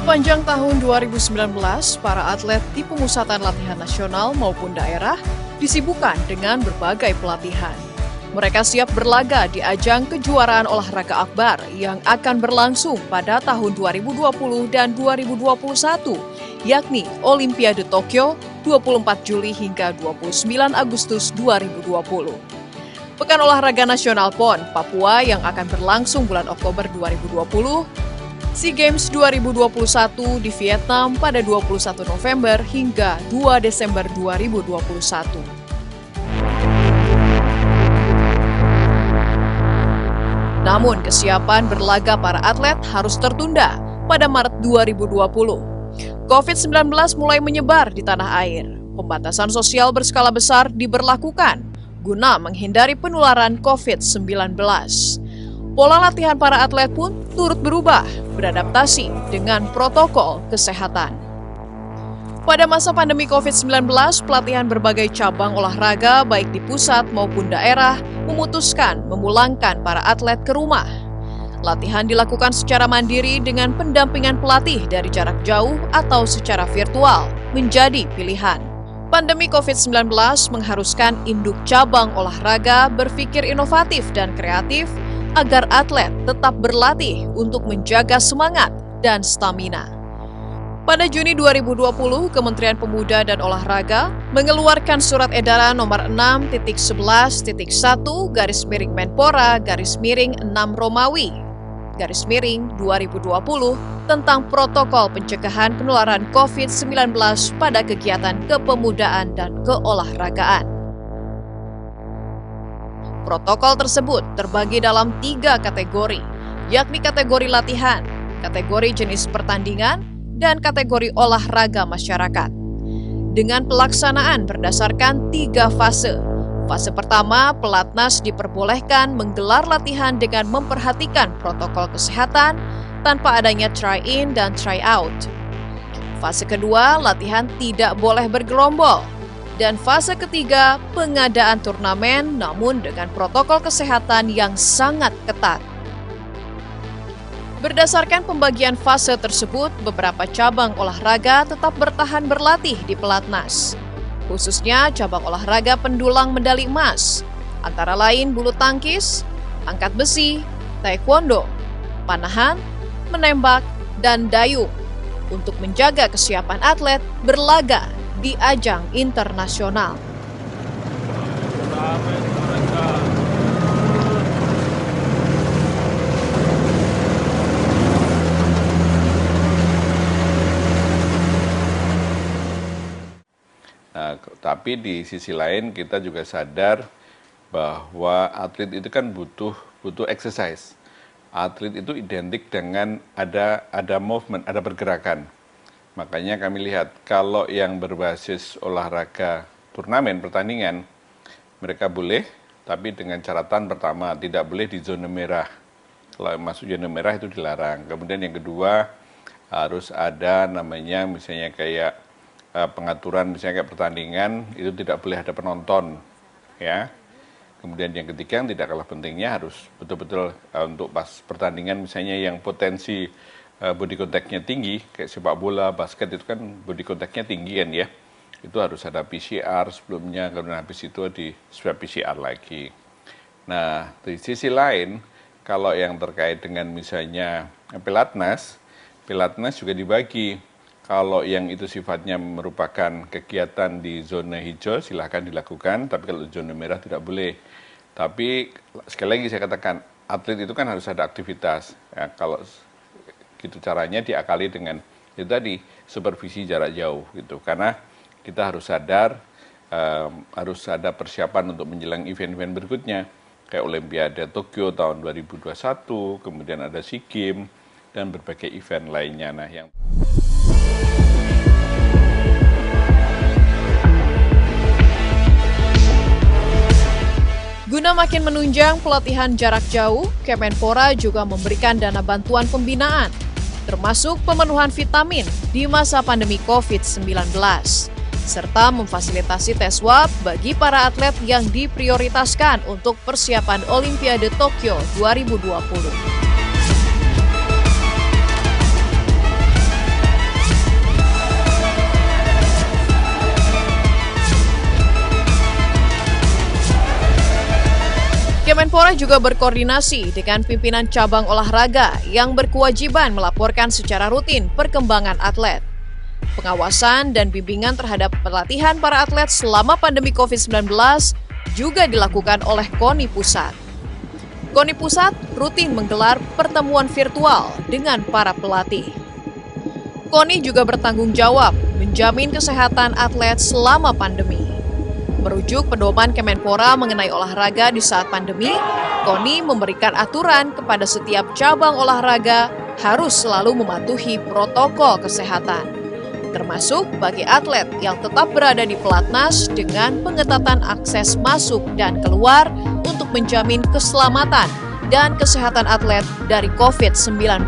Sepanjang tahun 2019, para atlet di pemusatan latihan nasional maupun daerah disibukkan dengan berbagai pelatihan. Mereka siap berlaga di ajang kejuaraan olahraga akbar yang akan berlangsung pada tahun 2020 dan 2021, yakni Olimpiade Tokyo 24 Juli hingga 29 Agustus 2020. Pekan Olahraga Nasional PON Papua yang akan berlangsung bulan Oktober 2020, SEA Games 2021 di Vietnam pada 21 November hingga 2 Desember 2021. Namun kesiapan berlaga para atlet harus tertunda pada Maret 2020. COVID-19 mulai menyebar di tanah air. Pembatasan sosial berskala besar diberlakukan guna menghindari penularan COVID-19. Pola latihan para atlet pun turut berubah, beradaptasi dengan protokol kesehatan. Pada masa pandemi COVID-19, pelatihan berbagai cabang olahraga baik di pusat maupun daerah memutuskan memulangkan para atlet ke rumah. Latihan dilakukan secara mandiri dengan pendampingan pelatih dari jarak jauh atau secara virtual menjadi pilihan. Pandemi COVID-19 mengharuskan induk cabang olahraga berpikir inovatif dan kreatif agar atlet tetap berlatih untuk menjaga semangat dan stamina. Pada Juni 2020, Kementerian Pemuda dan Olahraga mengeluarkan surat edaran nomor 6.11.1/Menpora/6 Romawi /2020 tentang protokol pencegahan penularan COVID-19 pada kegiatan kepemudaan dan keolahragaan. Protokol tersebut terbagi dalam 3 kategori, yakni kategori latihan, kategori jenis pertandingan, dan kategori olahraga masyarakat. Dengan pelaksanaan berdasarkan 3 fase. Fase pertama, pelatnas diperbolehkan menggelar latihan dengan memperhatikan protokol kesehatan tanpa adanya try-in dan try-out. Fase kedua, latihan tidak boleh bergerombol. Dan fase ketiga, pengadaan turnamen namun dengan protokol kesehatan yang sangat ketat. Berdasarkan pembagian fase tersebut, beberapa cabang olahraga tetap bertahan berlatih di pelatnas. Khususnya cabang olahraga pendulang medali emas, antara lain bulu tangkis, angkat besi, taekwondo, panahan, menembak, dan dayung, untuk menjaga kesiapan atlet berlaga di ajang internasional. Nah, tapi di sisi lain kita juga sadar bahwa atlet itu kan butuh exercise. Atlet itu identik dengan ada movement, ada pergerakan. Makanya kami lihat kalau yang berbasis olahraga turnamen pertandingan mereka boleh, tapi dengan catatan pertama tidak boleh di zona merah. Kalau masuk zona merah itu dilarang. Kemudian yang kedua harus ada namanya misalnya kayak pengaturan misalnya kayak pertandingan itu tidak boleh ada penonton, ya. Kemudian yang ketiga yang tidak kalah pentingnya harus betul-betul untuk pas pertandingan misalnya yang potensi body contact-nya tinggi, kayak sepak bola, basket itu kan body contact-nya tinggi kan ya. Itu harus ada PCR sebelumnya, kemudian habis itu di swab PCR lagi. Nah, di sisi lain, kalau yang terkait dengan misalnya pelatnas juga dibagi. Kalau yang itu sifatnya merupakan kegiatan di zona hijau, silahkan dilakukan, tapi kalau zona merah tidak boleh. Tapi sekali lagi saya katakan, atlet itu kan harus ada aktivitas. Ya, kalau gitu caranya diakali dengan itu tadi supervisi jarak jauh gitu, karena kita harus sadar harus ada persiapan untuk menjelang event-event berikutnya kayak Olimpiade Tokyo tahun 2021, kemudian ada SEA Games dan berbagai event lainnya. Nah, yang Guna makin menunjang pelatihan jarak jauh, Kemenpora juga memberikan dana bantuan pembinaan, termasuk pemenuhan vitamin di masa pandemi COVID-19, serta memfasilitasi tes swab bagi para atlet yang diprioritaskan untuk persiapan Olimpiade Tokyo 2020. Kemenpora juga berkoordinasi dengan pimpinan cabang olahraga yang berkewajiban melaporkan secara rutin perkembangan atlet. Pengawasan dan bimbingan terhadap pelatihan para atlet selama pandemi COVID-19 juga dilakukan oleh KONI Pusat. KONI Pusat rutin menggelar pertemuan virtual dengan para pelatih. KONI juga bertanggung jawab menjamin kesehatan atlet selama pandemi. Merujuk pedoman Kemenpora mengenai olahraga di saat pandemi, KONI memberikan aturan kepada setiap cabang olahraga harus selalu mematuhi protokol kesehatan, termasuk bagi atlet yang tetap berada di pelatnas dengan pengetatan akses masuk dan keluar untuk menjamin keselamatan dan kesehatan atlet dari COVID-19.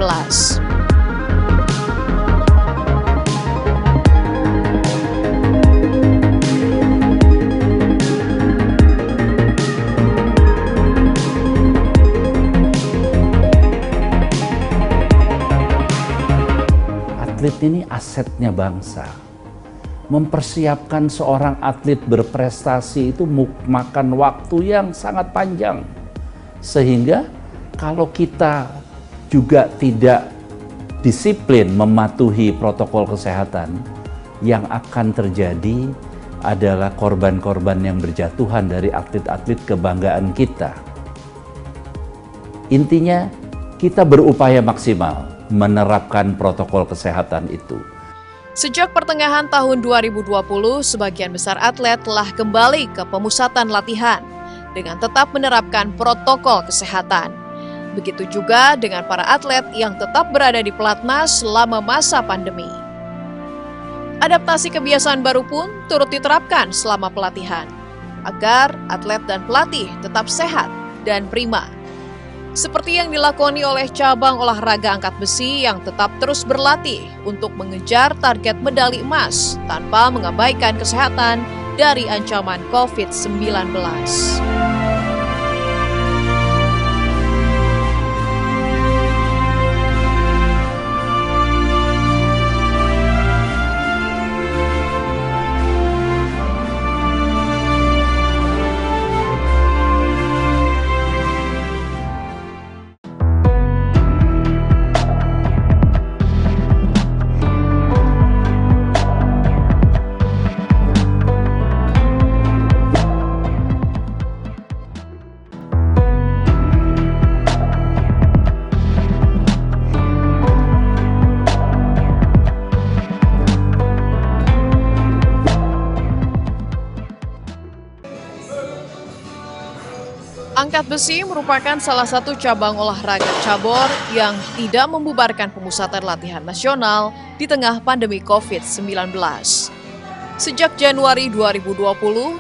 Atlet ini asetnya bangsa. Mempersiapkan seorang atlet berprestasi itu makan waktu yang sangat panjang. Sehingga kalau kita juga tidak disiplin mematuhi protokol kesehatan, yang akan terjadi adalah korban-korban yang berjatuhan dari atlet-atlet kebanggaan kita. Intinya, kita berupaya maksimal menerapkan protokol kesehatan itu. Sejak pertengahan tahun 2020, sebagian besar atlet telah kembali ke pemusatan latihan dengan tetap menerapkan protokol kesehatan. Begitu juga dengan para atlet yang tetap berada di pelatnas selama masa pandemi. Adaptasi kebiasaan baru pun turut diterapkan selama pelatihan, agar atlet dan pelatih tetap sehat dan prima. Seperti yang dilakoni oleh cabang olahraga angkat besi yang tetap terus berlatih untuk mengejar target medali emas tanpa mengabaikan kesehatan dari ancaman COVID-19. Angkat besi merupakan salah satu cabang olahraga cabur yang tidak membubarkan pemusatan latihan nasional di tengah pandemi COVID-19. Sejak Januari 2020,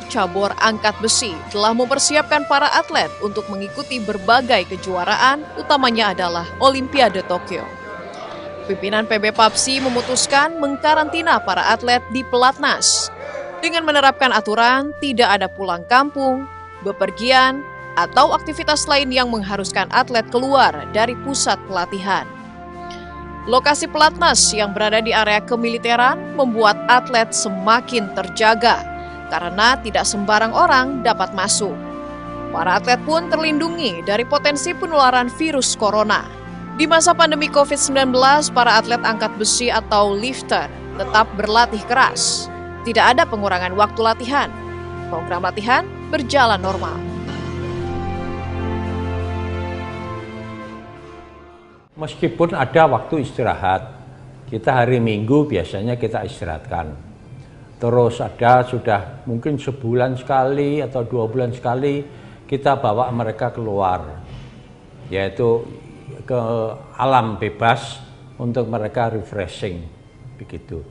cabur angkat besi telah mempersiapkan para atlet untuk mengikuti berbagai kejuaraan, utamanya adalah Olimpiade Tokyo. Pimpinan PB PAPSI memutuskan mengkarantina para atlet di pelatnas dengan menerapkan aturan tidak ada pulang kampung, bepergian, atau aktivitas lain yang mengharuskan atlet keluar dari pusat pelatihan. Lokasi pelatnas yang berada di area kemiliteran membuat atlet semakin terjaga karena tidak sembarang orang dapat masuk. Para atlet pun terlindungi dari potensi penularan virus corona. Di masa pandemi COVID-19, para atlet angkat besi atau lifter tetap berlatih keras. Tidak ada pengurangan waktu latihan. Program latihan berjalan normal. Meskipun ada waktu istirahat, kita hari Minggu biasanya kita istirahatkan. Terus ada sudah mungkin sebulan sekali atau 2 bulan sekali kita bawa mereka keluar, yaitu ke alam bebas untuk mereka refreshing, begitu.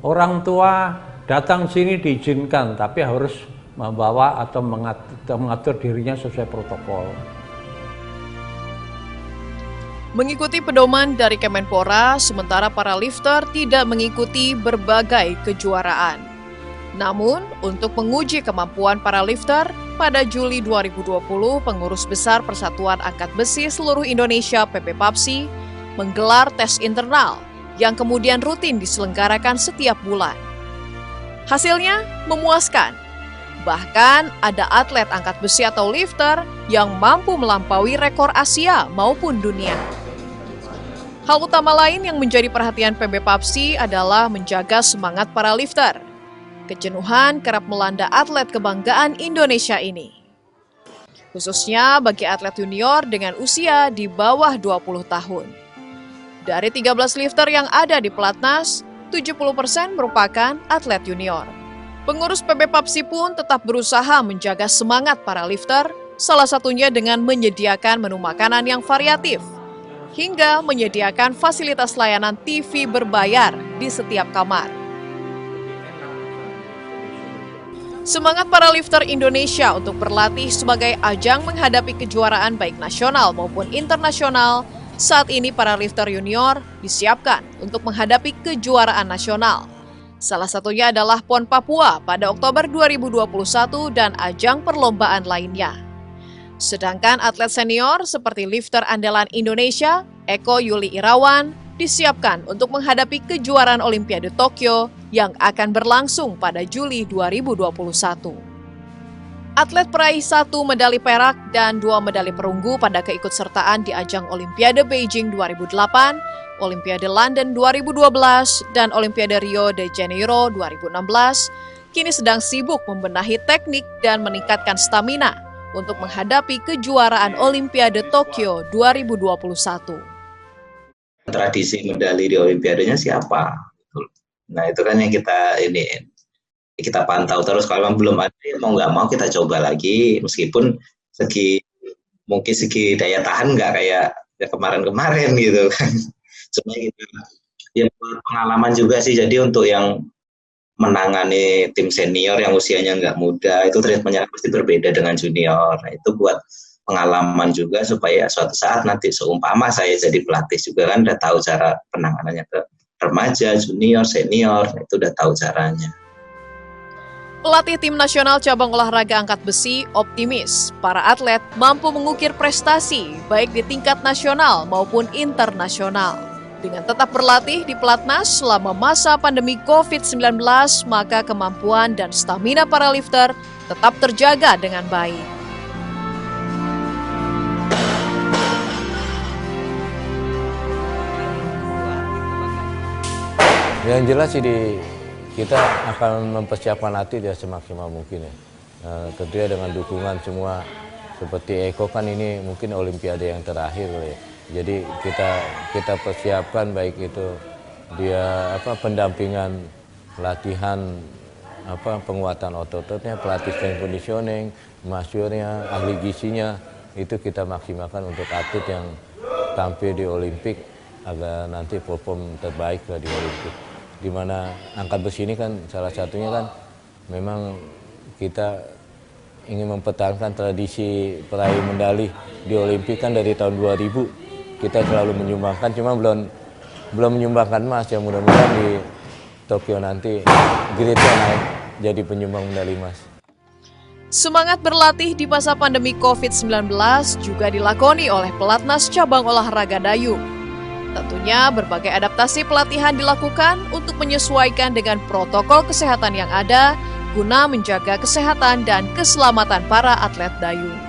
Orang tua datang sini diizinkan, tapi harus membawa atau mengatur dirinya sesuai protokol. Mengikuti pedoman dari Kemenpora, sementara para lifter tidak mengikuti berbagai kejuaraan. Namun, untuk menguji kemampuan para lifter, pada Juli 2020, Pengurus Besar Persatuan Angkat Besi Seluruh Indonesia (PP PAPSI) menggelar tes internal yang kemudian rutin diselenggarakan setiap bulan. Hasilnya memuaskan. Bahkan ada atlet angkat besi atau lifter yang mampu melampaui rekor Asia maupun dunia. Hal utama lain yang menjadi perhatian PB Papsi adalah menjaga semangat para lifter. Kejenuhan kerap melanda atlet kebanggaan Indonesia ini. Khususnya bagi atlet junior dengan usia di bawah 20 tahun. Dari 13 lifter yang ada di Pelatnas, 70% merupakan atlet junior. Pengurus PB Papsi pun tetap berusaha menjaga semangat para lifter, salah satunya dengan menyediakan menu makanan yang variatif, hingga menyediakan fasilitas layanan TV berbayar di setiap kamar. Semangat para lifter Indonesia untuk berlatih sebagai ajang menghadapi kejuaraan baik nasional maupun internasional, saat ini para lifter junior disiapkan untuk menghadapi kejuaraan nasional. Salah satunya adalah PON Papua pada Oktober 2021 dan ajang perlombaan lainnya. Sedangkan atlet senior seperti lifter andalan Indonesia, Eko Yuli Irawan, disiapkan untuk menghadapi kejuaraan Olimpiade Tokyo yang akan berlangsung pada Juli 2021. Atlet peraih 1 medali perak dan 2 medali perunggu pada keikutsertaan di ajang Olimpiade Beijing 2008, Olimpiade London 2012, dan Olimpiade Rio de Janeiro 2016, kini sedang sibuk membenahi teknik dan meningkatkan stamina untuk menghadapi kejuaraan Olimpiade Tokyo 2021. Tradisi medali di Olimpiadenya siapa? Nah itu kan yang kita pantau terus. Kalau memang belum ada, mau nggak mau kita coba lagi, meskipun mungkin segi daya tahan nggak kayak kemarin-kemarin gitu kan. Cuma kita ya pengalaman juga sih. Jadi untuk yang menangani tim senior yang usianya nggak muda, itu treatmentnya pasti berbeda dengan junior. Nah, itu buat pengalaman juga supaya suatu saat nanti seumpama saya jadi pelatih juga kan udah tahu cara penanganannya ke remaja, junior, senior, itu udah tahu caranya. Pelatih tim nasional cabang olahraga angkat besi optimis para atlet mampu mengukir prestasi baik di tingkat nasional maupun internasional. Dengan tetap berlatih di Pelatnas selama masa pandemi COVID-19, maka kemampuan dan stamina para lifter tetap terjaga dengan baik. Yang jelas sih kita akan mempersiapkan hati dia semaksimal mungkin ya. Tentunya dengan dukungan semua, seperti Eko kan ini mungkin Olimpiade yang terakhir ya. Jadi kita persiapkan baik itu dia pendampingan latihan penguatan ototnya, pelatih strength conditioning, masyurnya, ahli gizinya, itu kita maksimalkan untuk atlet yang tampil di Olimpik agar nanti perform terbaik lah di Olimpik. Di mana angkat besi ini kan salah satunya kan memang kita ingin mempertahankan tradisi peraih medali di Olimpik kan dari tahun 2000 kita selalu menyumbangkan, cuma belum menyumbangkan emas. Ya mudah-mudahan di Tokyo nanti grade-nya naik jadi penyumbang medali emas. Semangat berlatih di masa pandemi COVID-19 juga dilakoni oleh Pelatnas cabang olahraga dayung. Tentunya berbagai adaptasi pelatihan dilakukan untuk menyesuaikan dengan protokol kesehatan yang ada guna menjaga kesehatan dan keselamatan para atlet dayung.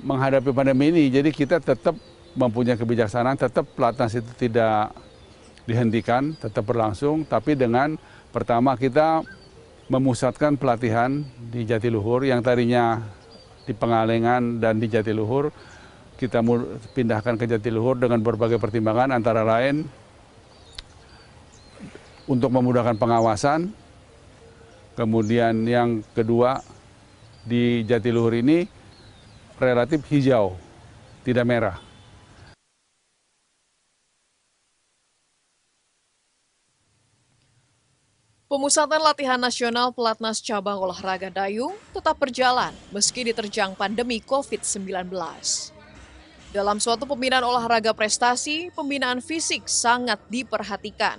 Menghadapi pandemi ini, jadi kita tetap mempunyai kebijaksanaan, tetap Pelatnas itu tidak dihentikan, tetap berlangsung, tapi dengan pertama kita memusatkan pelatihan di Jatiluhur yang tadinya di Pengalengan dan di Jatiluhur, kita pindahkan ke Jatiluhur dengan berbagai pertimbangan, antara lain untuk memudahkan pengawasan. Kemudian yang kedua, di Jatiluhur ini relatif hijau, tidak merah. Pemusatan latihan nasional pelatnas cabang olahraga dayung tetap berjalan meski diterjang pandemi COVID-19. Dalam suatu pembinaan olahraga prestasi, pembinaan fisik sangat diperhatikan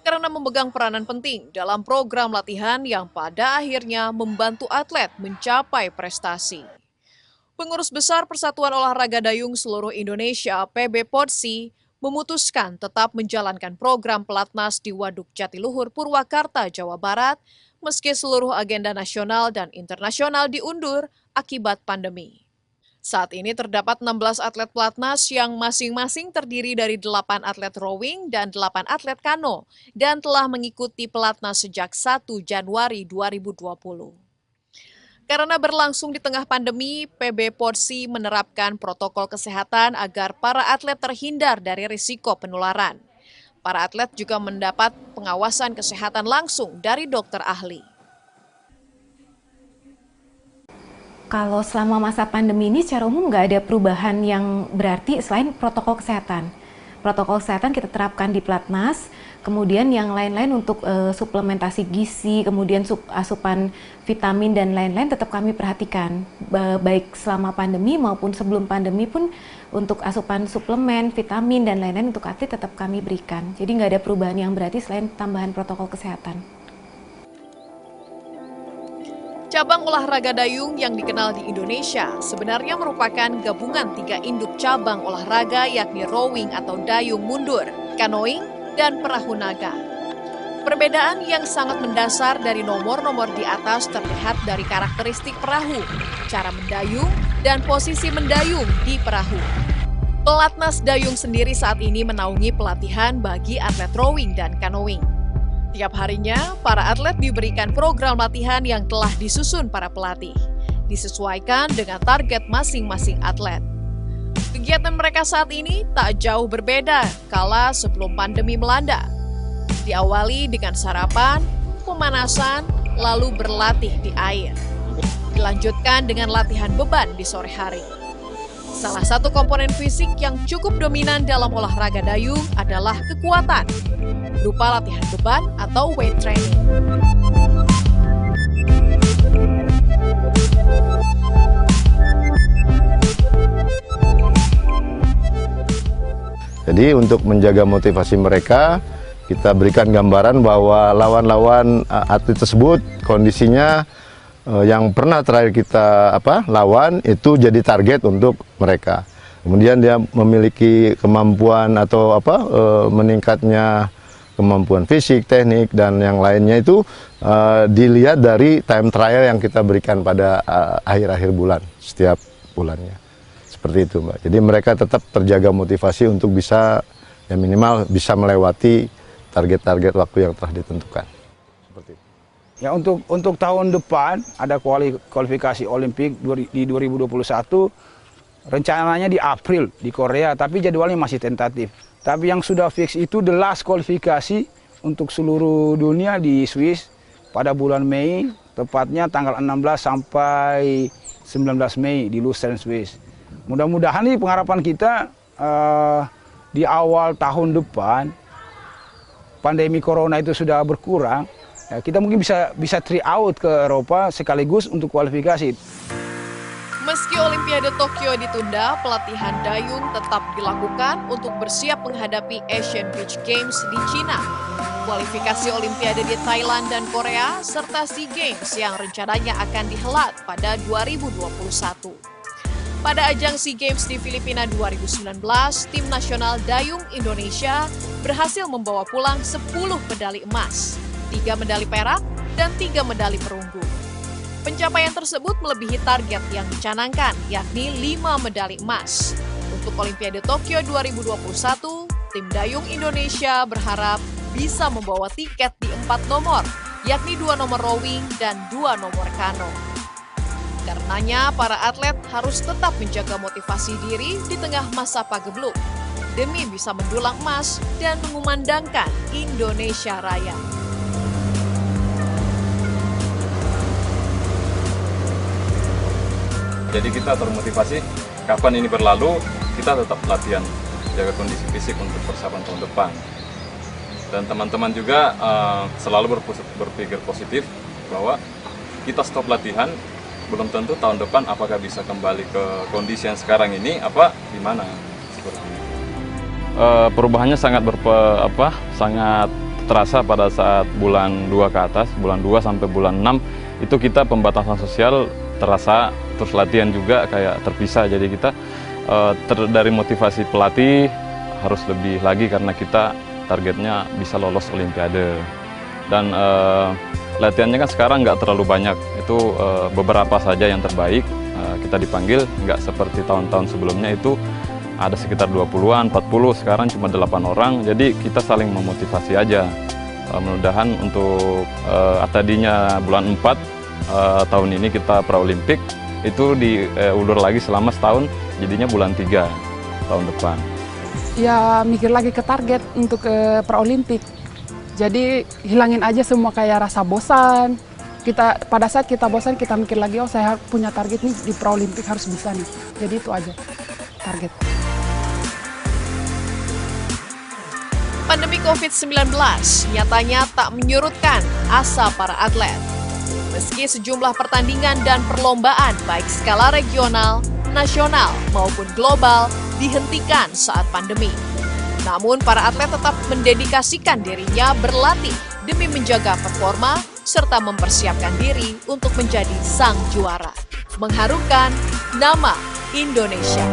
karena memegang peranan penting dalam program latihan yang pada akhirnya membantu atlet mencapai prestasi. Pengurus Besar Persatuan Olahraga Dayung Seluruh Indonesia (PB Podsi) memutuskan tetap menjalankan program pelatnas di Waduk Jatiluhur, Purwakarta, Jawa Barat, meski seluruh agenda nasional dan internasional diundur akibat pandemi. Saat ini terdapat 16 atlet pelatnas yang masing-masing terdiri dari 8 atlet rowing dan 8 atlet kano dan telah mengikuti pelatnas sejak 1 Januari 2020. Karena berlangsung di tengah pandemi, PB Podsi menerapkan protokol kesehatan agar para atlet terhindar dari risiko penularan. Para atlet juga mendapat pengawasan kesehatan langsung dari dokter ahli. Kalau selama masa pandemi ini secara umum nggak ada perubahan yang berarti selain protokol kesehatan. Protokol kesehatan kita terapkan di pelatnas, kemudian yang lain-lain untuk suplementasi gizi, kemudian asupan vitamin dan lain-lain tetap kami perhatikan. Baik selama pandemi maupun sebelum pandemi pun untuk asupan suplemen, vitamin dan lain-lain untuk atlet tetap kami berikan. Jadi nggak ada perubahan yang berarti selain tambahan protokol kesehatan. Cabang olahraga dayung yang dikenal di Indonesia sebenarnya merupakan gabungan 3 induk cabang olahraga yakni rowing atau dayung mundur, canoeing, dan perahu naga. Perbedaan yang sangat mendasar dari nomor-nomor di atas terlihat dari karakteristik perahu, cara mendayung, dan posisi mendayung di perahu. Pelatnas dayung sendiri saat ini menaungi pelatihan bagi atlet rowing dan canoeing. Tiap harinya, para atlet diberikan program latihan yang telah disusun para pelatih, disesuaikan dengan target masing-masing atlet. Kegiatan mereka saat ini tak jauh berbeda kala sebelum pandemi melanda. Diawali dengan sarapan, pemanasan, lalu berlatih di air. Dilanjutkan dengan latihan beban di sore hari. Salah satu komponen fisik yang cukup dominan dalam olahraga dayung adalah kekuatan, berupa latihan beban atau weight training. Jadi untuk menjaga motivasi mereka, kita berikan gambaran bahwa lawan-lawan atlet tersebut kondisinya yang pernah terakhir kita lawan itu jadi target untuk mereka. Kemudian dia memiliki kemampuan atau meningkatnya kemampuan fisik, teknik dan yang lainnya itu dilihat dari time trial yang kita berikan pada akhir-akhir bulan setiap bulannya. Seperti itu, Mbak. Jadi mereka tetap terjaga motivasi untuk bisa minimal bisa melewati target-target waktu yang telah ditentukan. Seperti itu. Ya, untuk tahun depan ada kualifikasi Olimpik di 2021, rencananya di April di Korea, tapi jadwalnya masih tentatif. Tapi yang sudah fix itu the last kualifikasi untuk seluruh dunia di Swiss pada bulan Mei, tepatnya tanggal 16 sampai 19 Mei di Lucerne, Swiss. Mudah-mudahan nih pengharapan kita di awal tahun depan pandemi corona itu sudah berkurang. Ya, kita mungkin bisa tryout ke Eropa sekaligus untuk kualifikasi. Meski Olimpiade Tokyo ditunda, pelatihan dayung tetap dilakukan untuk bersiap menghadapi Asian Beach Games di Cina, kualifikasi Olimpiade di Thailand dan Korea, serta SEA Games yang rencananya akan dihelat pada 2021. Pada ajang SEA Games di Filipina 2019, tim nasional dayung Indonesia berhasil membawa pulang 10 medali emas, 3 medali perak, dan 3 medali perunggu. Pencapaian tersebut melebihi target yang dicanangkan, yakni 5 medali emas. Untuk Olimpiade Tokyo 2021, tim dayung Indonesia berharap bisa membawa tiket di 4 nomor, yakni 2 nomor rowing dan 2 nomor kano. Karenanya, para atlet harus tetap menjaga motivasi diri di tengah masa pagebluk demi bisa mendulang emas dan mengumandangkan Indonesia Raya. Jadi kita termotivasi, kapan ini berlalu, kita tetap latihan, jaga kondisi fisik untuk persiapan tahun depan. Dan teman-teman juga selalu berpikir positif bahwa kita stop latihan, belum tentu tahun depan apakah bisa kembali ke kondisi yang sekarang ini, apa gimana seperti ini. Perubahannya sangat sangat terasa pada saat bulan 2 ke atas, bulan 2 sampai bulan 6 itu kita pembatasan sosial terasa, terus latihan juga kayak terpisah. Jadi kita dari motivasi pelatih harus lebih lagi karena kita targetnya bisa lolos Olimpiade. Dan latihannya kan sekarang nggak terlalu banyak, itu beberapa saja yang terbaik kita dipanggil, nggak seperti tahun-tahun sebelumnya itu ada sekitar 20-an, 40, sekarang cuma 8 orang, jadi kita saling memotivasi aja. Mudah-mudahan untuk tadinya bulan 4 tahun ini kita pra-Olimpik, itu diulur lagi selama setahun, jadinya bulan 3 tahun depan. Ya mikir lagi ke target untuk pra-Olimpik. Jadi hilangin aja semua kayak rasa bosan. Pada saat kita bosan, kita mikir lagi, oh saya punya target nih di pra-Olimpik harus bisa nih. Jadi itu aja target. Pandemi COVID-19 nyatanya tak menyurutkan asa para atlet. Meski sejumlah pertandingan dan perlombaan baik skala regional, nasional maupun global dihentikan saat pandemi. Namun para atlet tetap mendedikasikan dirinya berlatih demi menjaga performa serta mempersiapkan diri untuk menjadi sang juara, mengharumkan nama Indonesia.